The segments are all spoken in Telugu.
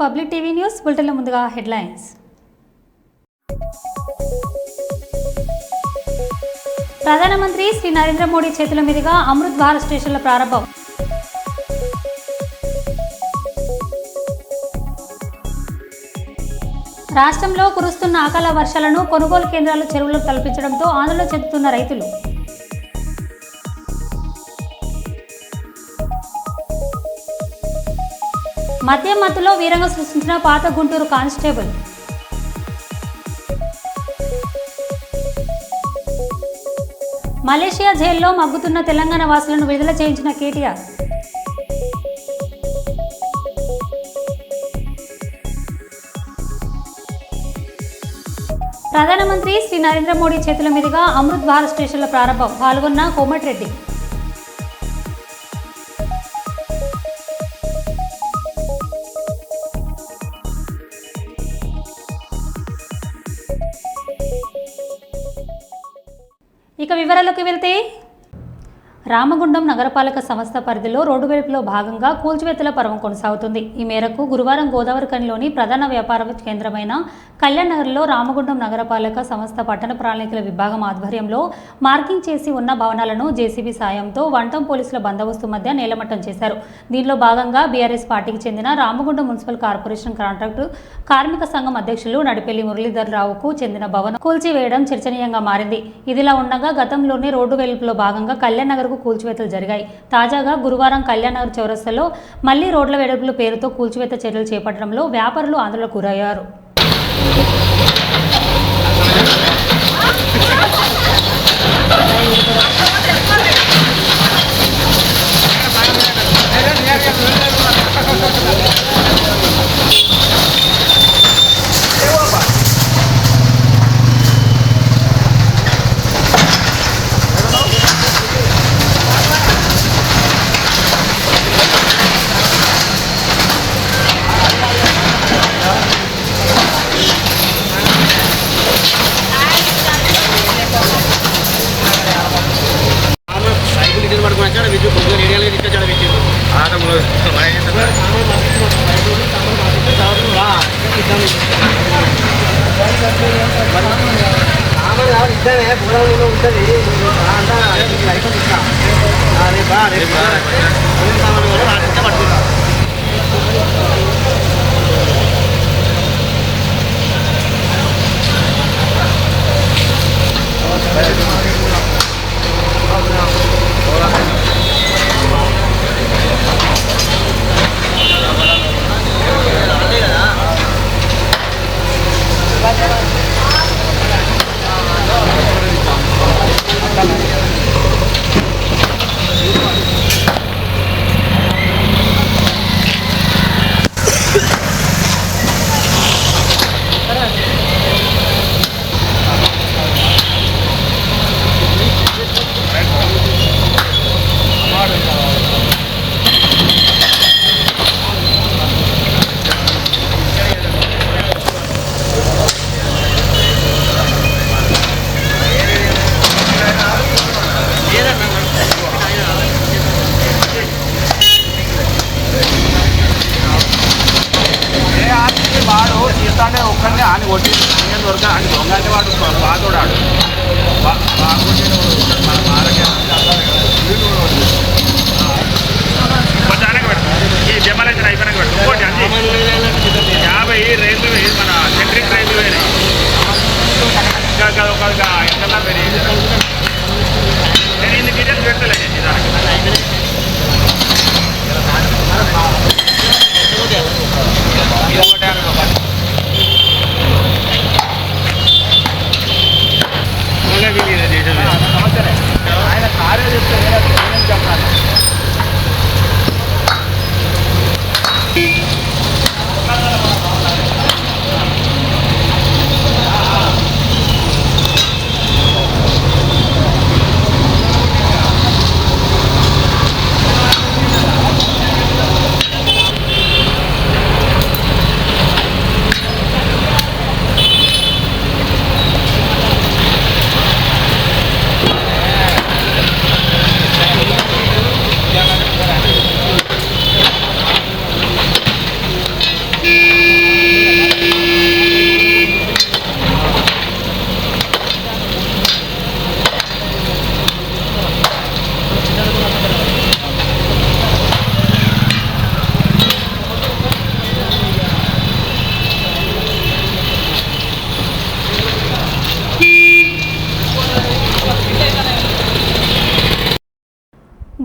పబ్లిక్ టీవీ న్యూస్ బులెటిన్ల ముందుగా హెడ్లైన్స్. ప్రధానమంత్రి శ్రీ నరేంద్ర మోడీ చేతుల మీదుగా అమృత్ భారత్ స్టేషన్ల ప్రారంభం. రాష్ట్రంలో కురుస్తున్న అకాల వర్షాలను కొనుగోలు కేంద్రాలు చెరువులు తలపించడంతో ఆందోళన చెందుతున్న రైతులు. మద్యం మత్తులో వీరంగం సృష్టించిన పాత గుంటూరు కానిస్టేబుల్. మలేషియా జైల్లో మగ్గుతున్న తెలంగాణ వాసులను విడుదల చేయించిన కేటీఆర్. ప్రధానమంత్రి శ్రీ నరేంద్ర మోడీ చేతుల మీదుగా అమృత్ భారత్ స్టేషన్ల ప్రారంభం. పాల్గొన్న కోమటిరెడ్డి. ఇక వివరాలకు వెళ్తే, రామగుండం నగరపాలక సంస్థ పరిధిలో రోడ్డు వెలుపులో భాగంగా కూల్చివేతల పర్వం కొనసాగుతుంది. ఈ మేరకు గురువారం గోదావరి ఖనిలోని ప్రధాన వ్యాపార కేంద్రమైన కళ్యాణ్ నగర్లో రామగుండం నగరపాలక సంస్థ పట్టణ ప్రణాళికల విభాగం ఆధ్వర్యంలో మార్కింగ్ చేసి ఉన్న భవనాలను జేసీబీ సాయంతో వంటం పోలీసుల బందోబస్తు మధ్య నేలమట్టం చేశారు. దీనిలో భాగంగా బీఆర్ఎస్ పార్టీకి చెందిన రామగుండం మున్సిపల్ కార్పొరేషన్ కాంట్రాక్టు కార్మిక సంఘం అధ్యక్షులు నడిపెల్లి మురళీధర్ రావుకు చెందిన భవనం కూల్చివేయడం చర్చనీయంగా మారింది. ఇదిలా ఉండగా గతంలోనే రోడ్డు వెలుపులో భాగంగా కళ్యాణ్ నగర్ కూల్చివేతలు జరిగాయి. తాజాగా గురువారం కళ్యాణ్ నగర్ చౌరస్తాలో మళ్లీ రోడ్ల వెడల్పుల పేరుతో కూల్చివేత చర్యలు చేపట్టడంలో వ్యాపారులు ఆందోళనకు గురయ్యారు. ఒక్కనే అని కొట్టి దొరక అని దొంగ అంటే వాడు బాధోడాడు ఈ జమాలైతే అయిపోయినాక పెట్టు ఇంకోటి అంది 50 రైలు మన సెంట్రిక్ రైలు వేరే ఇంకా ఒక ఎంతలా వేరే నేను ఇన్ని డీటెయిల్స్ పెడతలేదు ఆయన కార్యం చెప్తే చెప్పాలి.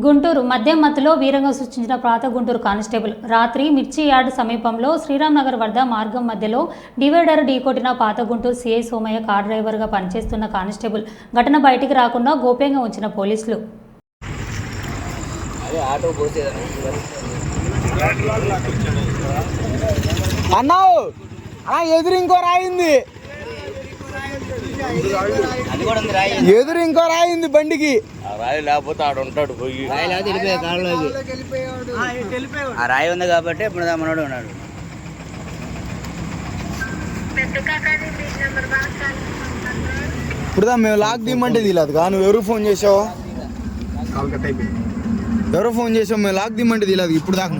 గుంటూరు మద్యం మత్తులో వీరంగా సృష్టించిన పాత గుంటూరు కానిస్టేబుల్ రాత్రి మిర్చి యార్డ్ సమీపంలో శ్రీరామ్ నగర్ వద్ద మార్గం మధ్యలో డివైడర్ ఢీకొట్టిన పాత గుంటూరు సిఐ సోమయ్య కార్ డ్రైవర్గా పనిచేస్తున్న కానిస్టేబుల్ ఘటన బయటికి రాకుండా గోప్యంగా ఉంచిన పోలీసులు. ఎదురు ఇంకో రాయింది బండికి రాయి లేకపోతే ఆడ ఉంటాడు పోయి రాయి లేకపోతే వెళ్ళిపోయాడు కారులోకి. ఆ రాయి ఉంది కాబట్టి ఇప్పుడు మనోడు ఉన్నాడు. ఇప్పుడు మేము లాక్ తీయమంటే తీయలేదుగా. నువ్వు ఎవరు ఫోన్ చేసావు? ఎవరో ఫోన్ చేసావు, మేము లాక్ తీయమంటే తీయలేదు ఇప్పుడు దాకా.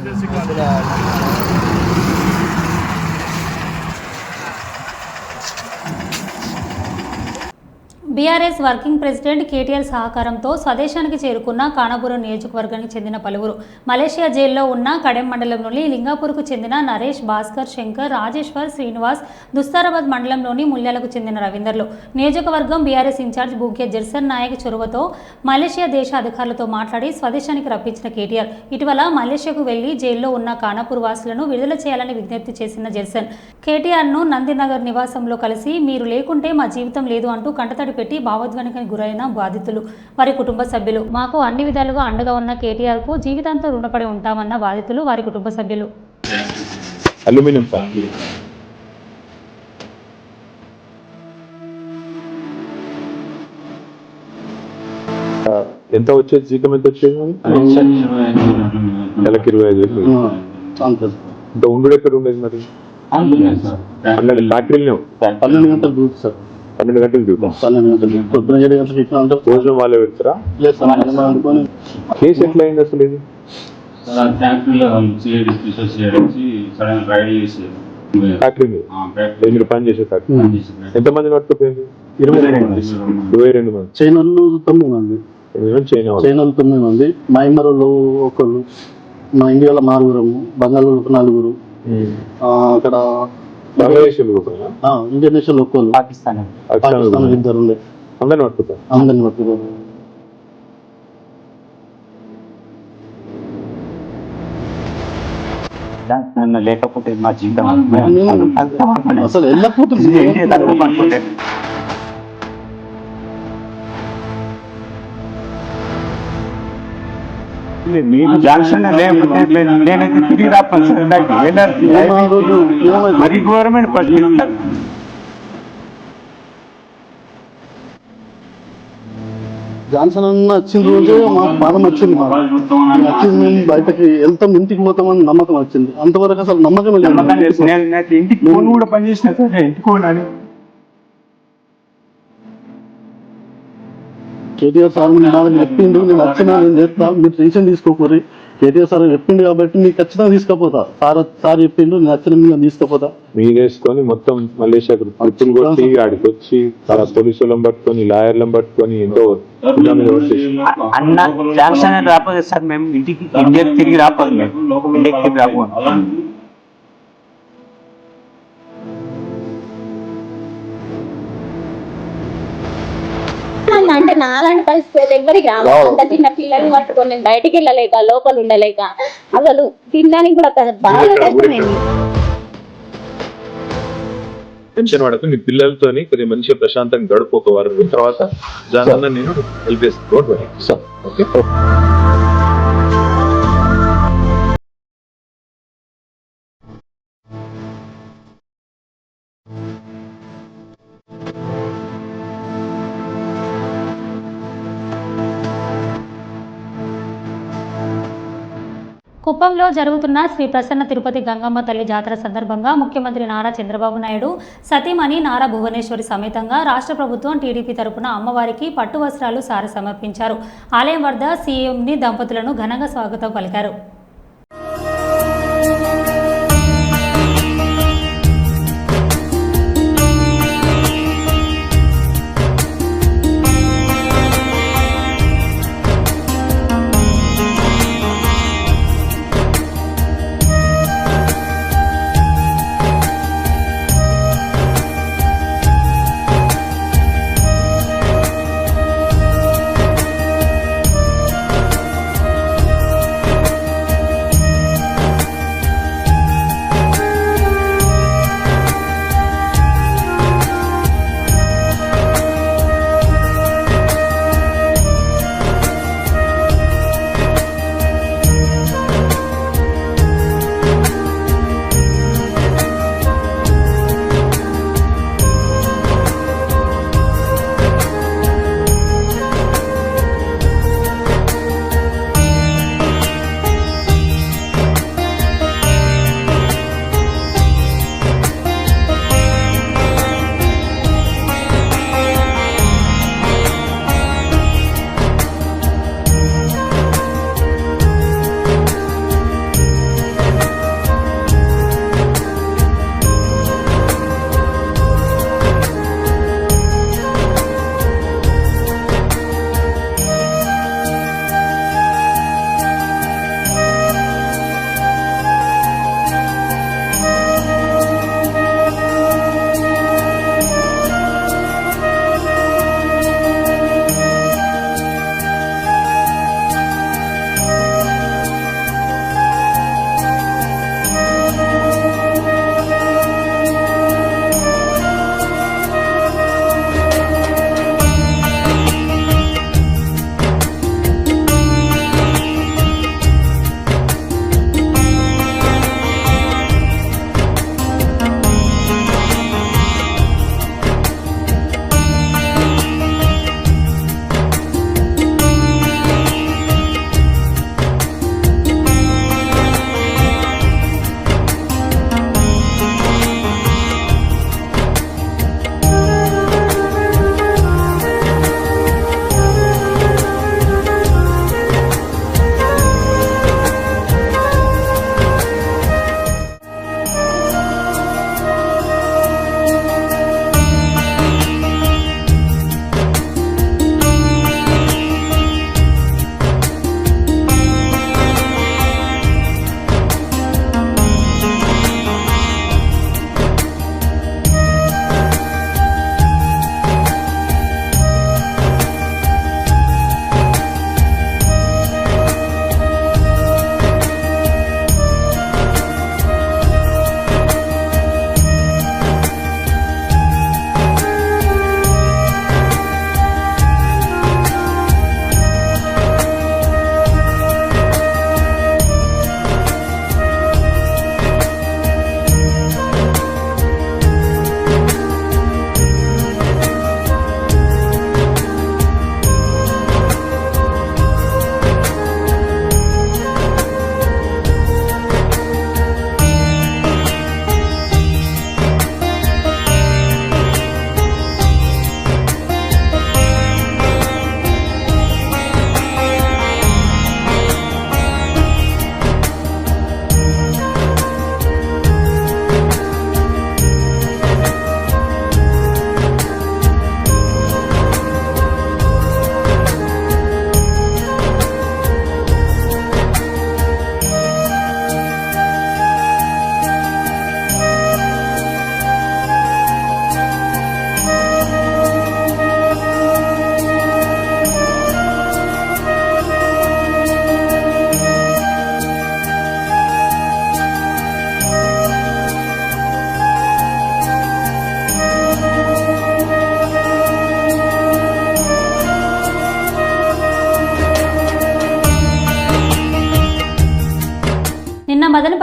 బీఆర్ఎస్ వర్కింగ్ ప్రెసిడెంట్ కేటీఆర్ సహకారంతో స్వదేశానికి చేరుకున్న ఖానాపురం నియోజకవర్గానికి చెందిన పలువురు మలేషియా జైల్లో ఉన్న కడెం మండలంలోని లింగాపూర్కు చెందిన నరేష్, భాస్కర్, శంకర్, రాజేశ్వర్, శ్రీనివాస్, దుస్తారాబాద్ మండలంలోని ముల్యాలకు చెందిన రవీందర్లు నియోజకవర్గం బీఆర్ఎస్ ఇన్ఛార్జ్ బూక్య జెర్సన్ నాయక్ చొరవతో మలేషియా దేశ అధికారులతో మాట్లాడి స్వదేశానికి రప్పించిన కేటీఆర్ ఇటీవల మలేషియాకు వెళ్లి జైల్లో ఉన్న ఖానాపూర్ వాసులను విడుదల చేయాలని విజ్ఞప్తి చేసిన జెర్సన్ కేటీఆర్ను నందినగర్ నివాసంలో కలిసి మీరు లేకుంటే మా జీవితం లేదు అంటూ కంటతడి పెట్టి భావోద్వేగానికి గురైన బాధితులు, వారి కుటుంబ సభ్యులు. మాకు అన్ని విధాలుగా అండగా ఉన్న కేటీఆర్కు జీవితాంతం రుణపడి ఉంటామన్న బాధితులు, వారి కుటుంబ సభ్యులు. అల్యూమినియం ఫ్యాక్టరీ ఎంత వచ్చేది? జీతం ఎంత వచ్చేది? నెలకి 25,000. ఇంత ఉండు ఎక్కడ ఉండేది మరి? 12 ఫ్యాక్టరీలు 12 గంటలు డ్యూటీ సార్. 12 గంటలు డ్యూటీ. 12 గంటలు పొద్దున 7 గంటలకు ఇట్లా భోజనం వాళ్ళే పెడతారా? కేసు ఎట్లా అయింది అసలు? ఇది ఫ్యాక్టరీ మీరు పని చేసే ఫ్యాక్టరీ. ఎంతమంది పట్టుకుపోయింది? 22 మంది. చైనాలు 9 మంది. చైనాలు 9 మంది. మయన్మార్లో ఒకళ్ళు, మా ఇండియాలో 4, బంగాళలో 4, అక్కడ ఇండోనేషియాలో ఒక్కళ్ళు, పాకిస్తాన్ 2 ఉండే. అందరిని పట్టుకుంటారు. అందరిని పట్టుకుంటారు. లేకపోతే మా జీవితం అసలు వెళ్ళకపోతుంది. మరి గవర్నమెంట్ జాన్సన్ అన్న వచ్చిన రోజే మాకు బాధం వచ్చింది. వచ్చింది మేము బయటకి వెళ్తాం, ఇంటికి పోతామని నమ్మకం వచ్చింది. అంతవరకు అసలు నమ్మకం లేదు. ఇంటికి ఫోన్ కూడా పనిచేసిన ఇంటికి కేటీఆర్ సార్ నాకు చెప్పిండు, నేను వచ్చినా నేను చేస్తా, మీరు టెన్షన్ తీసుకోకూరి. కేటీఆర్ సార్ చెప్పిండు కాబట్టి నీకు ఖచ్చితంగా తీసుకుపోతా. సార్ చెప్పిండు, నేను వచ్చిన మీద తీసుకుపోతా. మీరేసుకొని మొత్తం మలేషియాకు ట్రిప్పులు కొట్టి ఆడికి వచ్చి పోలీసులను పట్టుకొని, లాయర్లను పట్టుకొని ఎంతో అన్న శాంక్షన్ రాకపోతే సార్ మేము ఇండియాకి తిరిగి రాపోదు. మేము ఇండియాకి తిరిగి రాకపోదు. అంటే నాలాంటి పరిస్థితి ఎవరికి అంత చిన్న పిల్లల్ని పట్టుకొని బయటికి వెళ్ళలేక, లోపల ఉండలేక, అసలు తినడానికి కూడా బాగా కష్టమైంది. టెన్షన్ పడకు, నీ పిల్లలతోని కొద్దిగా మంచిగా ప్రశాంతంగా గడుపు ఒక వారం. తర్వాత జానన్న నేను హెల్ప్ చేస్తాను. ఓకే. కుప్పంలో జరుగుతున్న శ్రీ ప్రసన్న తిరుపతి గంగమ్మ తల్లి జాతర సందర్భంగా ముఖ్యమంత్రి నారా చంద్రబాబు నాయుడు సతీమణి నారా భువనేశ్వరి సమేతంగా రాష్ట్ర ప్రభుత్వం టీడీపీ తరపున అమ్మవారికి పట్టు వస్త్రాలు సారి సమర్పించారు. ఆలయం వద్ద సీఎంని దంపతులను ఘనంగా స్వాగతం పలికారు.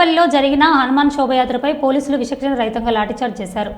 కూకట్పల్లిలో జరిగిన హనుమాన్ శోభయాత్రపై పోలీసులు విచక్షణ రహితంగా లాఠీచార్జ్ చేశారు.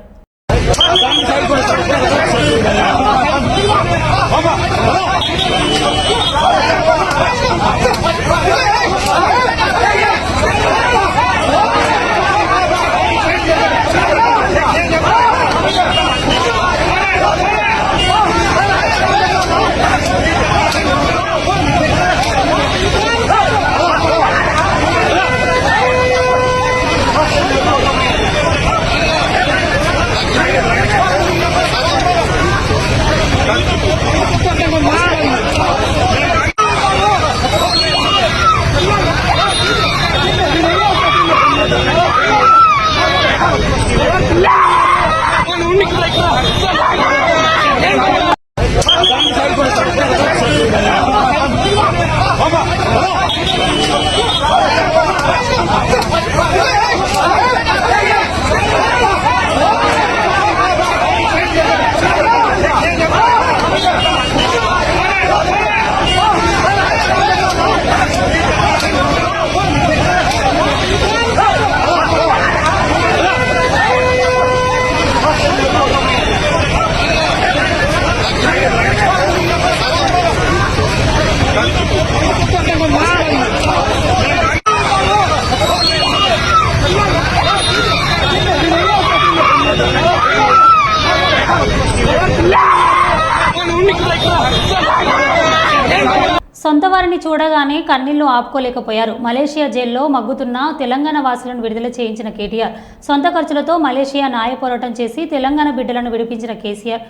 సొంత వారిని చూడగానే కన్నీళ్లు ఆపుకోలేకపోయారు. మలేషియా జైల్లో మగ్గుతున్న తెలంగాణ వాసులను విడుదల చేయించిన కేటీఆర్, సొంత ఖర్చులతో మలేషియా న్యాయ పోరాటం చేసి తెలంగాణ బిడ్డలను విడిపించిన కేసీఆర్.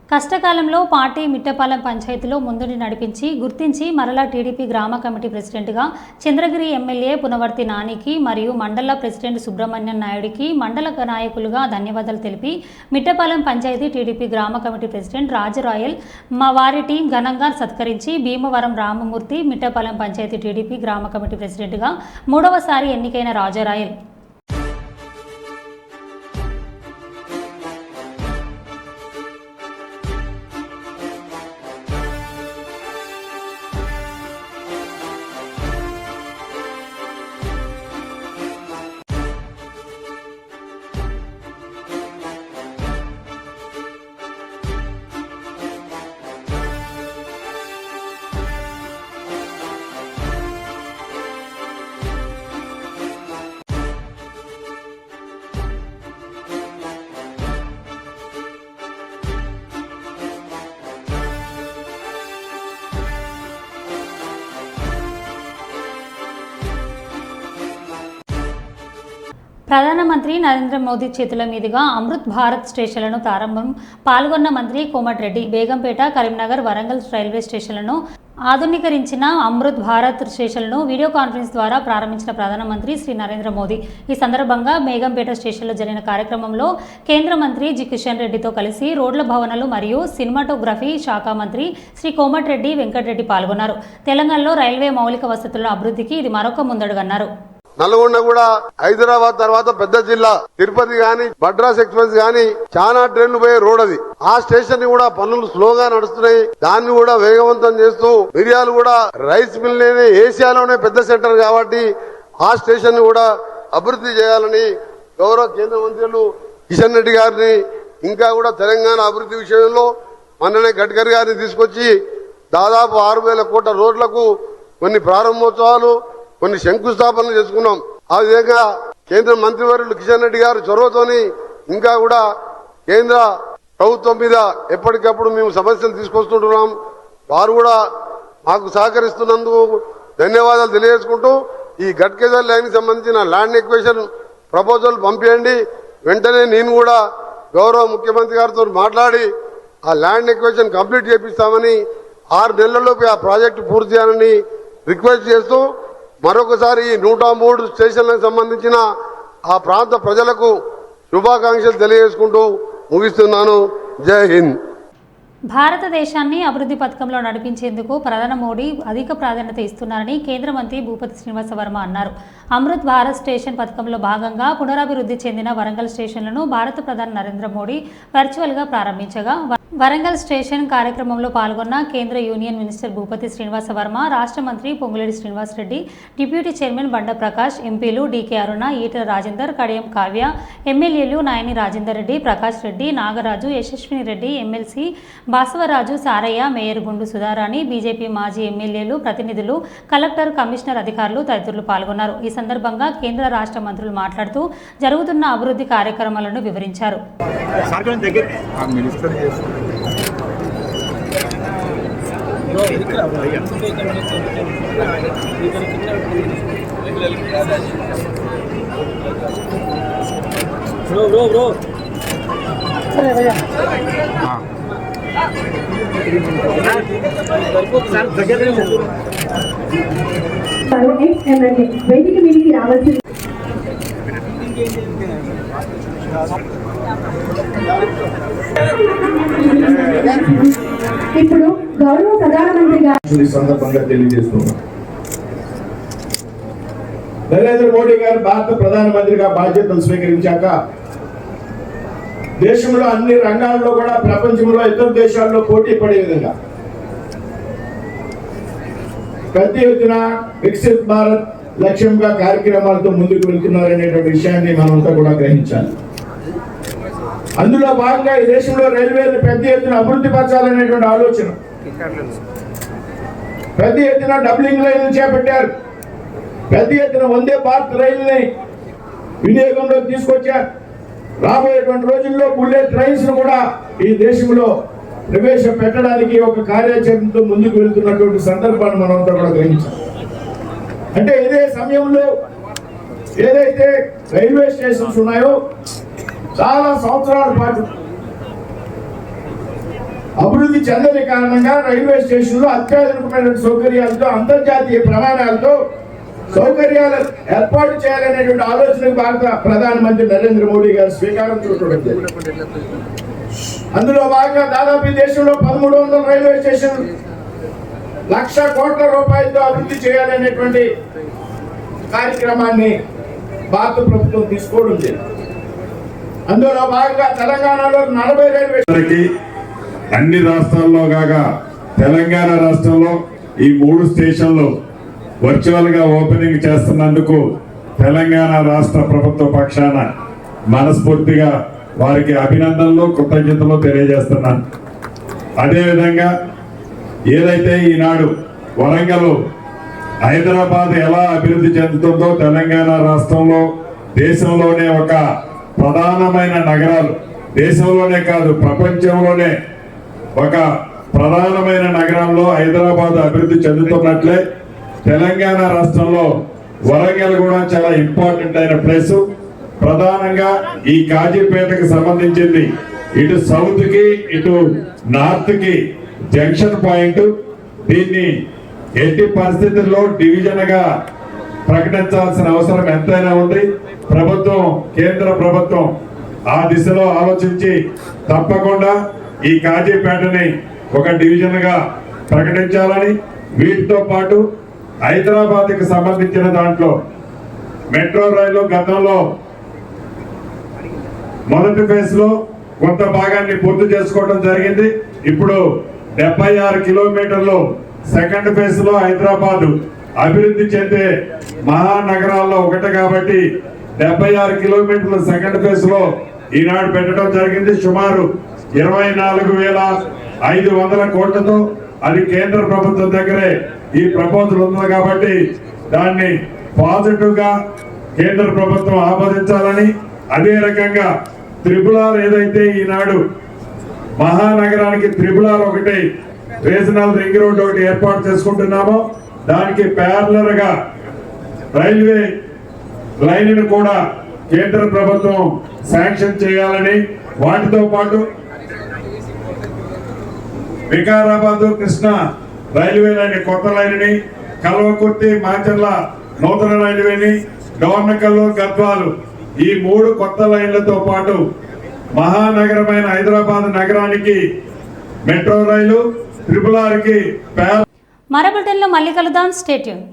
కష్టకాలంలో పార్టీ మిట్టపాలెం పంచాయతీలో ముందుని నడిపించి గుర్తించి మరలా టీడీపీ గ్రామ కమిటీ ప్రెసిడెంట్గా చంద్రగిరి ఎమ్మెల్యే పునవర్తి నానికి మరియు మండల ప్రెసిడెంట్ సుబ్రహ్మణ్యం నాయుడికి మండల నాయకులుగా ధన్యవాదాలు తెలిపి మిట్టపాలెం పంచాయతీ టీడీపీ గ్రామ కమిటీ ప్రెసిడెంట్ రాజరాయల్ వారి టీం ఘనంగా సత్కరించి భీమవరం రామమూర్తి మిట్టపాలెం పంచాయతీ టీడీపీ గ్రామ కమిటీ ప్రెసిడెంట్గా 3వసారి ఎన్నికైన రాజరాయల్. ప్రధానమంత్రి నరేంద్ర మోదీ చేతుల మీదుగా అమృత్ భారత్ స్టేషన్లను ప్రారంభం పాల్గొన్న మంత్రి కోమటిరెడ్డి. బేగంపేట, కరీంనగర్, వరంగల్ రైల్వే స్టేషన్లను ఆధునీకరించిన అమృత్ భారత్ స్టేషన్లను వీడియో కాన్ఫరెన్స్ ద్వారా ప్రారంభించిన ప్రధానమంత్రి శ్రీ నరేంద్ర మోదీ. ఈ సందర్భంగా బేగంపేట స్టేషన్లో జరిగిన కార్యక్రమంలో కేంద్ర మంత్రి జి కిషన్ రెడ్డితో కలిసి రోడ్ల భవనాలు మరియు సినిమాటోగ్రఫీ శాఖ మంత్రి శ్రీ కోమటిరెడ్డి వెంకటరెడ్డి పాల్గొన్నారు. తెలంగాణలో రైల్వే మౌలిక వసతుల అభివృద్ధికి ఇది మరొక ముందడుగన్నారు. నల్గొండ కూడా హైదరాబాద్ తర్వాత పెద్ద జిల్లా, తిరుపతి గాని మద్రాస్ ఎక్స్ప్రెస్ గాని చాలా ట్రైన్లు పోయే రోడ్ అది. ఆ స్టేషన్ ని కూడా పనులు స్లోగా నడుస్తున్నాయి. దాన్ని కూడా వేగవంతం చేస్తూ మిర్యాలు కూడా రైస్ మిల్ ఏషియాలోనే పెద్ద సెంటర్ కాబట్టి ఆ స్టేషన్ ని కూడా అభివృద్ధి చేయాలని గౌరవ కేంద్ర మంత్రులు కిషన్ రెడ్డి గారిని ఇంకా కూడా తెలంగాణ అభివృద్ధి విషయంలో మొన్ననే గడ్కరీ గారిని తీసుకొచ్చి దాదాపు 6,000 కోట్ల రోడ్లకు కొన్ని ప్రారంభోత్సవాలు కొన్ని శంకుస్థాపనలు చేసుకున్నాం. ఆ విధంగా కేంద్ర మంత్రివర్యులు కిషన్ రెడ్డి గారు చొరవతోని ఇంకా కూడా కేంద్ర ప్రభుత్వం మీద ఎప్పటికప్పుడు మేము సమస్యలు తీసుకొస్తుంటున్నాం. వారు కూడా మాకు సహకరిస్తున్నందుకు ధన్యవాదాలు తెలియజేసుకుంటూ ఈ గట్కేసర్ లైన్ సంబంధించిన ల్యాండ్ ఎక్వేషన్ ప్రపోజల్ పంపించండి. వెంటనే నేను కూడా గౌరవ ముఖ్యమంత్రి గారితో మాట్లాడి ఆ ల్యాండ్ ఎక్వేషన్ కంప్లీట్ చేపిస్తామని 6 నెలల్లోపు ఆ ప్రాజెక్టు పూర్తి చేయాలని రిక్వెస్ట్ చేస్తూ మరొకసారి ఈ 103 స్టేషన్లకు సంబంధించిన ఆ ప్రాంత ప్రజలకు శుభాకాంక్షలు తెలియజేసుకుంటూ ముగిస్తున్నాను. జై హింద్. భారతదేశాన్ని అభివృద్ధి పథకంలో నడిపించేందుకు ప్రధాని మోడీ అధిక ప్రాధాన్యత ఇస్తున్నారని కేంద్ర మంత్రి భూపతి శ్రీనివాస వర్మ అన్నారు. అమృత్ భారత్ స్టేషన్ పథకంలో భాగంగా పునరాభివృద్ధి చెందిన వరంగల్ స్టేషన్లను భారత ప్రధాని నరేంద్ర మోడీ వర్చువల్గా ప్రారంభించగా వరంగల్ స్టేషన్ కార్యక్రమంలో పాల్గొన్న కేంద్ర యూనియన్ మినిస్టర్ భూపతి శ్రీనివాస వర్మ, రాష్ట్ర మంత్రి పొంగులేటి శ్రీనివాసరెడ్డి, డిప్యూటీ చైర్మన్ బండ ప్రకాష్, ఎంపీలు డీకే అరుణ, ఈటల రాజేందర్, కడియం కావ్య, ఎమ్మెల్యేలు నాయని రాజేందర్ రెడ్డి, ప్రకాష్ రెడ్డి, నాగరాజు, యశస్విని రెడ్డి, ఎమ్మెల్సీ బాసవరాజు, సారయ్య, మేయర్ గుండు సుధారాణి, బీజేపీ మాజీ ఎమ్మెల్యేలు, ప్రతినిధులు, కలెక్టర్, కమిషనర్ అధికారులు తదితరులు పాల్గొన్నారు. ఈ సందర్భంగా కేంద్ర రాష్ట్ర మంత్రులు మాట్లాడుతూ జరుగుతున్న అభివృద్ధి కార్యక్రమాలను వివరించారు. వేదిక మీదకి రావాల్సింది. ఇప్పుడు గౌరవ ప్రధానమంత్రి గారు సందర్భంగా తెలియజేస్తున్నాం. నరేంద్ర మోడీ గారు భారత ప్రధానమంత్రిగా బాధ్యతలు స్వీకరించాక దేశంలో అన్ని రంగాల్లో కూడా ప్రపంచంలో ఇతర దేశాల్లో పోటీ పడే విధంగా పెద్ద ఎత్తున వికసిత్ భారత్ లక్ష్యంగా కార్యక్రమాలతో ముందుకు వెళ్తున్నారనేటువంటి విషయాన్ని మనంతా కూడా గ్రహించాలి. అందులో భాగంగా ఈ దేశంలో రైల్వేలు పెద్ద ఎత్తున అభివృద్ధి పరచాలనేటువంటి ఆలోచన, పెద్ద ఎత్తున డబ్లింగ్ లైన్లు చేపట్టారు, పెద్ద ఎత్తున వందే భారత్ రైలుని వినియోగంలోకి తీసుకొచ్చారు. రాబోయేటువంటి రోజుల్లో బుల్లెట్ ట్రైన్స్ ను కూడా ఈ దేశంలో ప్రవేశపెట్టడానికి ఒక కార్యాచరణతో ముందుకు వెళ్తున్నటువంటి సందర్భాన్ని మనంతా కూడా గ్రహించాలి. అంటే ఇదే సమయంలో ఏదైతే రైల్వే స్టేషన్స్ ఉన్నాయో చాలా సంవత్సరాల పాటు అభివృద్ధి చెందని కారణంగా రైల్వే స్టేషన్లో అత్యాధునికమైన సౌకర్యాలతో అంతర్జాతీయ ప్రమాణాలతో సౌకర్యాలు ఏర్పాటు చేయాలనేటువంటి ఆలోచనకు భారత ప్రధానమంత్రి నరేంద్ర మోడీ గారు శ్రీకారం చుట్టడం. అందులో భాగంగా దాదాపు ఈ దేశంలో 1300 రైల్వే స్టేషన్ 1,00,000 కోట్ల రూపాయలతో అభివృద్ధి చేయాలనేటువంటి కార్యక్రమాన్ని భారత ప్రభుత్వం తీసుకోవడం జరిగింది. అందులో భాగంగా తెలంగాణలో 40 రైల్వే అన్ని రాష్ట్రాల్లో కాగా తెలంగాణ రాష్ట్రంలో ఈ 3 స్టేషన్లు వర్చువల్ గా ఓపెనింగ్ చేస్తున్నందుకు తెలంగాణ రాష్ట్ర ప్రభుత్వ పక్షాన మనస్ఫూర్తిగా వారికి అభినందనలు, కృతజ్ఞతలు తెలియజేస్తున్నాను. అదేవిధంగా ఏదైతే ఈనాడు వరంగల్ హైదరాబాద్ ఎలా అభివృద్ధి చెందుతుందో తెలంగాణ రాష్ట్రంలో దేశంలోనే ఒక ప్రధానమైన నగరాలు, దేశంలోనే కాదు ప్రపంచంలోనే ఒక ప్రధానమైన నగరంలో హైదరాబాద్ అభివృద్ధి చెందుతున్నట్లే తెలంగాణ రాష్ట్రంలో వరంగల్ కూడా చాలా ఇంపార్టెంట్ అయిన ప్లేస్. ప్రధానంగా ఈ కాజీపేటకు సంబంధించింది ఇటు సౌత్ కి ఇటు నార్త్ కి జంక్షన్ పాయింట్. దీన్ని ఎట్టి పరిస్థితుల్లో డివిజన్ గా ప్రకటించాల్సిన అవసరం ఎంతైనా ఉంది. ప్రభుత్వం, కేంద్ర ప్రభుత్వం ఆ దిశలో ఆలోచించి తప్పకుండా ఈ కాజీపేటని ఒక డివిజన్ గా ప్రకటించాలని, వీటితో పాటు హైదరాబాద్ కి సంబంధించిన దాంట్లో మెట్రో రైలు గతంలో మొదటి ఫేజ్ లో కొంత భాగాన్ని పూర్తి చేసుకోవడం జరిగింది. ఇప్పుడు 76 కిలోమీటర్లు సెకండ్ ఫేజ్ లో హైదరాబాద్ అభివృద్ధి చెందే మహానగరాల్లో ఒకటి కాబట్టి 76 కిలోమీటర్ల సెకండ్ ఫేజ్ లో ఈనాడు పెట్టడం జరిగింది. సుమారు 24,000 500 కోట్లతో అది కేంద్ర ప్రభుత్వం దగ్గరే ఈ ప్రపోజల్ ఉంది కాబట్టి దాన్ని పాజిటివ్ గా కేంద్ర ప్రభుత్వం ఆమోదించాలని, అదే రకంగా త్రిపులార్ ఏదైతే ఈనాడు మహానగరానికి త్రిపులార్ ఒకటి రీజనల్ రింగ్ రోడ్ ఒకటి ఏర్పాటు చేసుకుంటున్నామో దానికి ప్యారలర్ గా రైల్వే లైన్ కూడా కేంద్ర ప్రభుత్వం శాంక్షన్ చేయాలని, వాటితో పాటు వికారాబాద్ కృష్ణ రైల్వే లైన్ కొత్త లైన్, కల్వకుర్తి మాచర్ల నూతన రైల్వేని, డోర్నకల్లు గద్వాలు ఈ 3 కొత్త లైన్లతో పాటు మహానగరమైన హైదరాబాద్ నగరానికి మెట్రో రైలు, ట్రిపుల్ ఆర్కి మరో బులెటిన్లో మళ్ళీ కలుద్దాం. Stay tune.